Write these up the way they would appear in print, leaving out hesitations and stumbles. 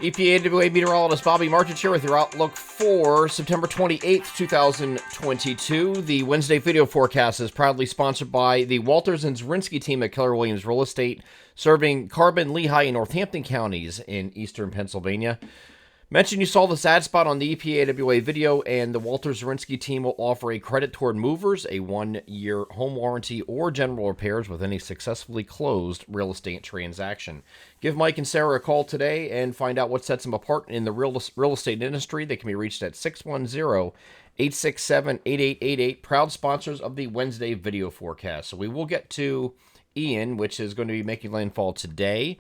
EPAWA meteorologist Bobby Martich here with your outlook for September 28th, 2022. The Wednesday video forecast is proudly sponsored by the Walters and Zrinski team at Keller Williams Real Estate, serving Carbon, Lehigh, and Northampton counties in eastern Pennsylvania. Mention you saw this ad spot on the EPAWA video, and the Walters Zrinski team will offer a credit toward movers, a 1-year home warranty, or general repairs with any successfully closed real estate transaction. Give Mike and Sarah a call today and find out what sets them apart in the real estate industry. They can be reached at 610-867-8888, proud sponsors of the Wednesday video forecast. So we will get to Ian, which is going to be making landfall today.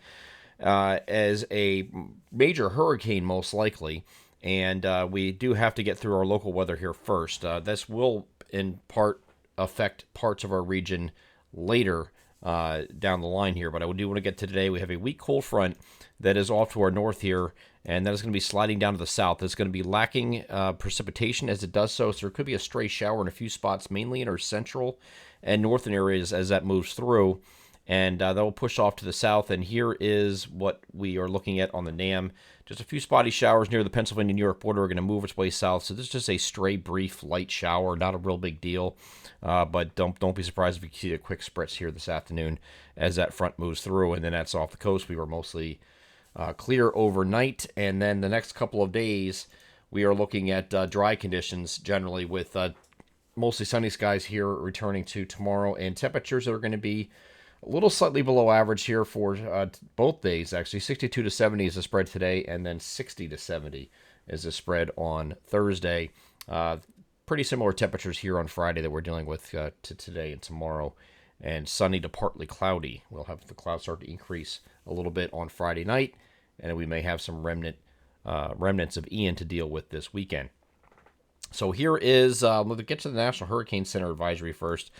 As a major hurricane, most likely. And we do have to get through our local weather here first. This will, in part, affect parts of our region later down the line here. But I do want to get to today. We have a weak cold front that is off to our north here, and that is going to be sliding down to the south. It's going to be lacking precipitation as it does so there could be a stray shower in a few spots, mainly in our central and northern areas as that moves through. And that will push off to the south, and here is what we are looking at on the NAM. Just a few spotty showers near the Pennsylvania-New York border are going to move its way south, so this is just a stray, brief, light shower, not a real big deal. But don't be surprised if you see a quick spritz here this afternoon as that front moves through, and then that's off the coast. We were mostly clear overnight, and then the next couple of days we are looking at dry conditions generally with mostly sunny skies here returning to tomorrow, and temperatures that are going to be a little slightly below average here for both days, actually. 62 to 70 is the spread today, and then 60 to 70 is the spread on Thursday. Pretty similar temperatures here on Friday that we're dealing with to today and tomorrow. And sunny to partly cloudy. We'll have the clouds start to increase a little bit on Friday night, and we may have some remnants of Ian to deal with this weekend. So here is, we'll get to the National Hurricane Center advisory first.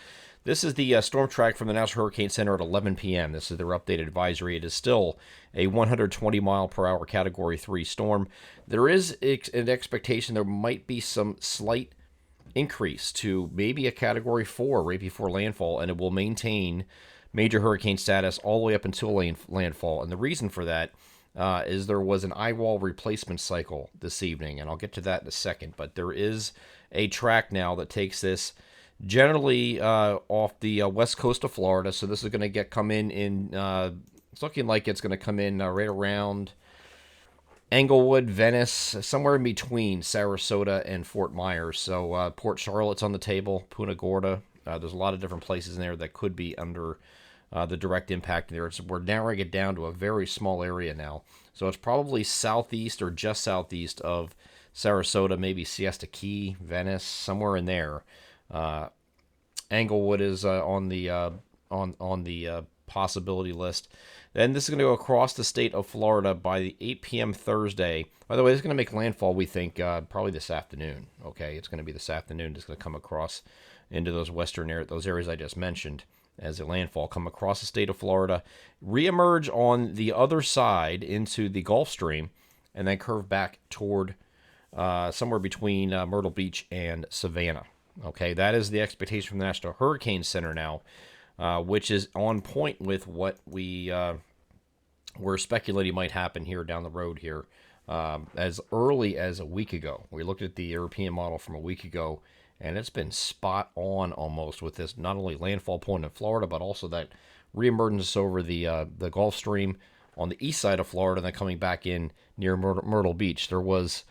This is the storm track from the National Hurricane Center at 11 p.m. This is their updated advisory. It is still a 120 mile per hour Category 3 storm. There is an expectation there might be some slight increase to maybe a Category 4 right before landfall, and it will maintain major hurricane status all the way up until landfall. And the reason for that is there was an eyewall replacement cycle this evening, and I'll get to that in a second. But there is a track now that takes this generally off the west coast of Florida, so this is going to come in it's looking like it's going to come in right around Englewood, Venice, somewhere in between Sarasota and Fort Myers. So Port Charlotte's on the table, Punta Gorda. There's a lot of different places in there that could be under the direct impact there. We're narrowing it down to a very small area now. So it's probably southeast or just southeast of Sarasota, maybe Siesta Key, Venice, somewhere in there. Englewood is on the possibility list. Then this is going to go across the state of Florida by the 8 p.m. Thursday. By the way, this is going to make landfall, we think, probably this afternoon. Okay, it's going to be this afternoon. It's going to come across into those western areas, those areas I just mentioned as a landfall, come across the state of Florida, reemerge on the other side into the Gulf Stream, and then curve back toward somewhere between Myrtle Beach and Savannah. Okay, that is the expectation from the National Hurricane Center now, which is on point with what we're speculating might happen here down the road here. As early as a week ago, we looked at the European model from a week ago, and it's been spot on almost with this not only landfall point in Florida, but also that reemergence over the Gulf Stream on the east side of Florida, and then coming back in near Myrtle Beach. There was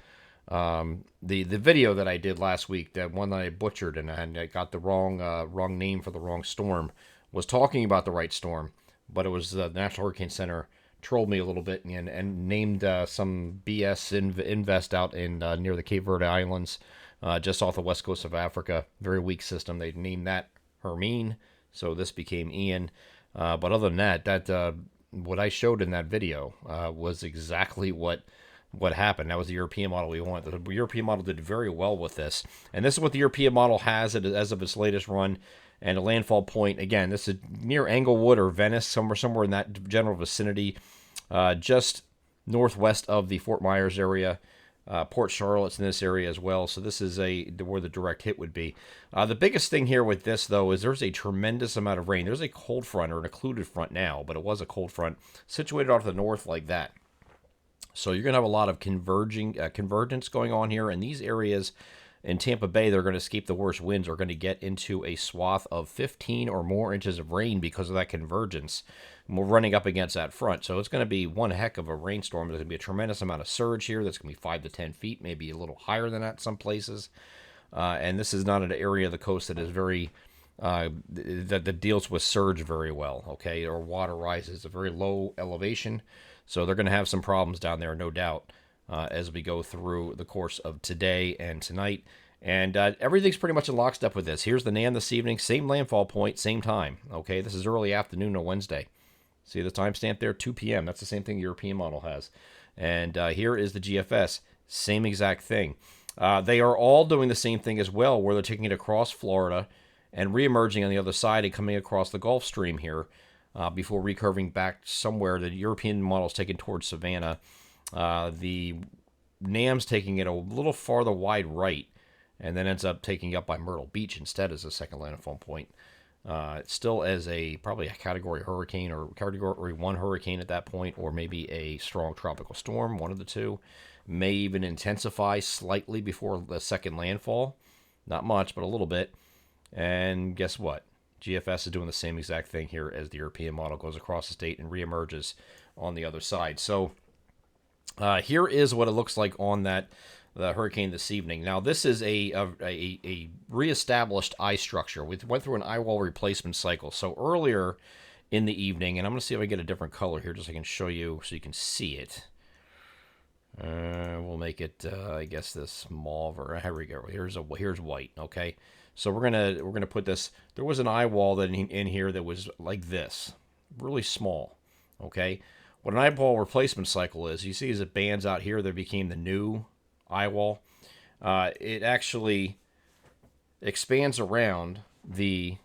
the video that I did last week, that one that I butchered and I got the wrong name for the wrong storm, was talking about the right storm, but it was the National Hurricane Center trolled me a little bit and named some BS invest out in near the Cape Verde Islands, just off the west coast of Africa. Very weak system. They named that Hermine, so this became Ian. But other than that what I showed in that video was exactly what happened. That was the European model we wanted. The European model did very well with this. And this is what the European model has as of its latest run. And a landfall point, again, this is near Englewood or Venice, somewhere in that general vicinity, just northwest of the Fort Myers area. Port Charlotte's in this area as well. So this is where the direct hit would be. The biggest thing here with this, though, is there's a tremendous amount of rain. There's a cold front or an occluded front now, but it was a cold front situated off to the north like that. So you're going to have a lot of convergence going on here, and these areas in Tampa Bay, they're going to escape the worst winds, are going to get into a swath of 15 or more inches of rain because of that convergence. And we're running up against that front, so it's going to be one heck of a rainstorm. There's going to be a tremendous amount of surge here. That's going to be 5 to 10 feet, maybe a little higher than that in some places. And this is not an area of the coast that is very that deals with surge very well, okay, or water rises. It's a very low elevation, so they're going to have some problems down there, no doubt, as we go through the course of today and tonight. And everything's pretty much in lockstep with this. Here's the NAM this evening, same landfall point, same time, okay? This is early afternoon on Wednesday. See the timestamp there, 2 p.m. That's the same thing European model has. And here is the GFS, same exact thing. They are all doing the same thing as well, where they're taking it across Florida and re-emerging on the other side and coming across the Gulf Stream here before recurving back somewhere. The European model is taken towards Savannah. The NAM's taking it a little farther wide right, and then ends up taking up by Myrtle Beach instead as a second landfall point. Still as probably a category hurricane or category 1 hurricane at that point, or maybe a strong tropical storm, one of the two. May even intensify slightly before the second landfall. Not much, but a little bit. And guess what? GFS is doing the same exact thing here as the European model, goes across the state and reemerges on the other side. So here is what it looks like on the hurricane this evening. Now, this is a reestablished eye structure. We went through an eye wall replacement cycle. So earlier in the evening, and I'm going to see if I get a different color here just so I can show you so you can see it. We'll make it, I guess, this mauve, or here we go. Here's white. Okay, so we're gonna put this. There was an eye wall that in here that was like this, really small. Okay, what an eye wall replacement cycle is, you see, as it bands out here, there became the new eye wall. It actually expands around the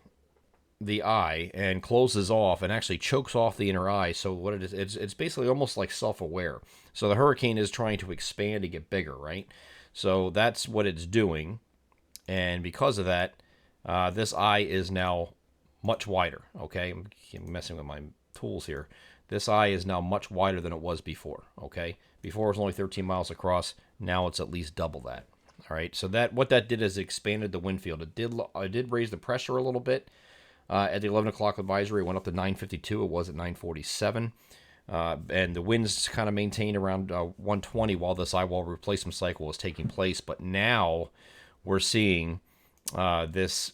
eye and closes off and actually chokes off the inner eye. So what it is, it's basically almost like self-aware. So the hurricane is trying to expand and get bigger, right? So that's what it's doing. And because of that, this eye is now much wider, okay? I'm messing with my tools here. This eye is now much wider than it was before, okay? Before it was only 13 miles across. Now it's at least double that, all right? So what that did is expanded the wind field. It did raise the pressure a little bit. At the 11 o'clock advisory, it went up to 952. It was at 947. And the winds kind of maintained around 120 while this eye wall replacement cycle was taking place. But now we're seeing this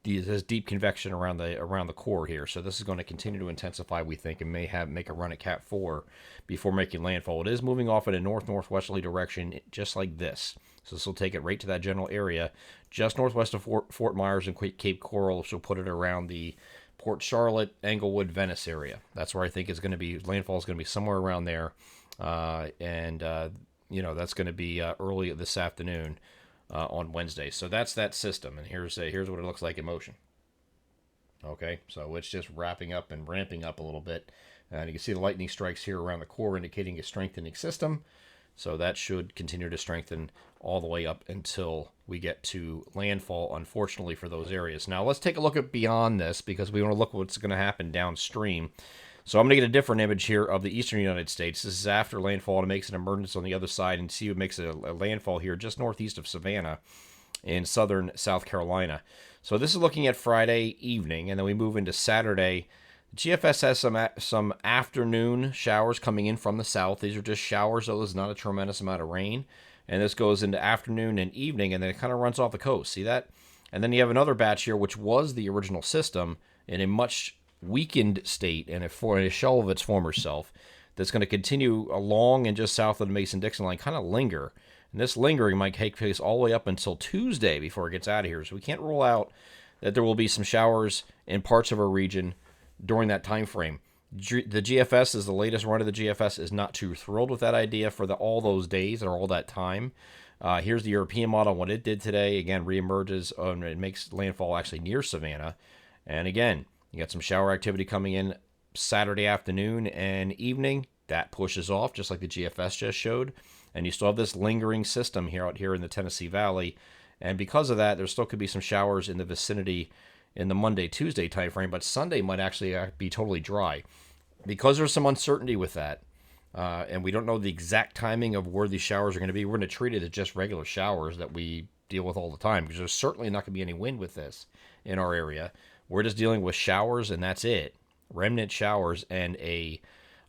deep convection around the core here. So this is going to continue to intensify, we think, and may make a run at Cat 4 before making landfall. It is moving off in a north-northwesterly direction, just like this. So this will take it right to that general area, just northwest of Fort Myers and Cape Coral, which will put it around the Port Charlotte, Englewood, Venice area. That's where I think landfall is going to be somewhere around there. And that's going to be early this afternoon on Wednesday. So that's that system. And here's what it looks like in motion. Okay, so it's just wrapping up and ramping up a little bit. And you can see the lightning strikes here around the core, indicating a strengthening system. So that should continue to strengthen all the way up until we get to landfall, unfortunately, for those areas. Now, let's take a look at beyond this, because we want to look at what's going to happen downstream. So I'm going to get a different image here of the eastern United States. This is after landfall, and it makes an emergence on the other side, and see it makes a landfall here just northeast of Savannah in southern South Carolina. So this is looking at Friday evening, and then we move into Saturday. GFS has some afternoon showers coming in from the south. These are just showers, so there's not a tremendous amount of rain. And this goes into afternoon and evening, and then it kind of runs off the coast. See that? And then you have another batch here, which was the original system, in a much weakened state and a shell of its former self, that's going to continue along and just south of the Mason-Dixon line, kind of linger. And this lingering might take place all the way up until Tuesday before it gets out of here. So we can't rule out that there will be some showers in parts of our region during that time frame. The GFS is the latest run of the GFS is not too thrilled with that idea for all those days or all that time. Here's the European model. What it did today, again, reemerges. It makes landfall actually near Savannah. And again, you got some shower activity coming in Saturday afternoon and evening. That pushes off, just like the GFS just showed. And you still have this lingering system out here in the Tennessee Valley. And because of that, there still could be some showers in the vicinity in the Monday, Tuesday timeframe, but Sunday might actually be totally dry. Because there's some uncertainty with that, and we don't know the exact timing of where these showers are going to be. We're going to treat it as just regular showers that we deal with all the time, because there's certainly not going to be any wind with this in our area. We're just dealing with showers, and that's it. Remnant showers, and a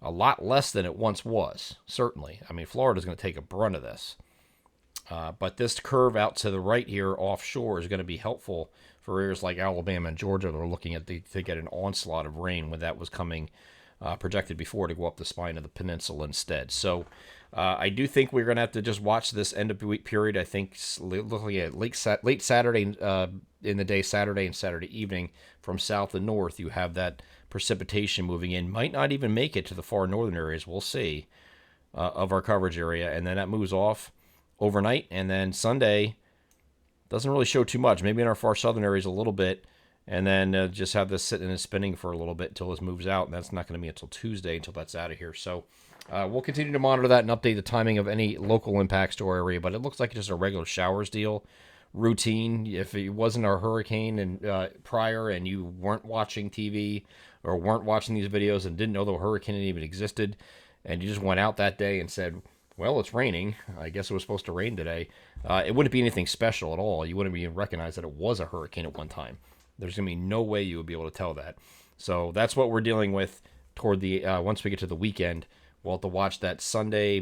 lot less than it once was, certainly. I mean, Florida's going to take a brunt of this. But this curve out to the right here offshore is going to be helpful for areas like Alabama and Georgia that are looking at to get an onslaught of rain when that was coming projected before to go up the spine of the peninsula instead. So I do think we're going to have to just watch this end of the week period. I think looking at late Saturday in the day, Saturday and Saturday evening from south to north, you have that precipitation moving in. Might not even make it to the far northern areas. We'll see of our coverage area. And then that moves off overnight. And then Sunday doesn't really show too much. Maybe in our far southern areas a little bit. And then just have this sitting and spinning for a little bit until this moves out. And that's not going to be until Tuesday until that's out of here. So we'll continue to monitor that and update the timing of any local impacts to our area. But it looks like it's just a regular showers deal. Routine. If it wasn't a hurricane and prior and you weren't watching TV or weren't watching these videos and didn't know the hurricane even existed, and you just went out that day and said, well, it's raining, I guess it was supposed to rain today, it wouldn't be anything special at all. You wouldn't even recognize that it was a hurricane at one time. There's going to be no way you would be able to tell that. So that's what we're dealing with toward the once we get to the weekend. We'll have to watch that Saturday,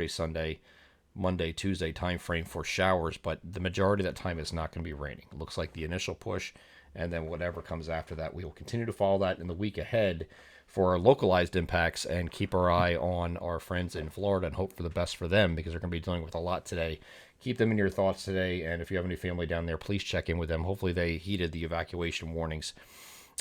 Sunday, Monday, Tuesday time frame for showers, but the majority of that time is not going to be raining. It looks like the initial push, and then whatever comes after that, we will continue to follow that in the week ahead for our localized impacts and keep our eye on our friends in Florida and hope for the best for them, because they're going to be dealing with a lot today. Keep them in your thoughts today, and if you have any family down there, please check in with them. Hopefully they heeded the evacuation warnings,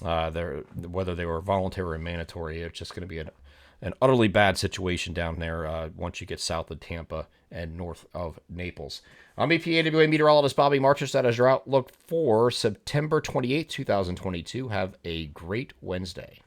whether they were voluntary or mandatory. It's just going to be an utterly bad situation down there once you get south of Tampa and north of Naples. I'm EPAWA meteorologist Bobby Marchis. That is your outlook for September 28th, 2022. Have a great Wednesday.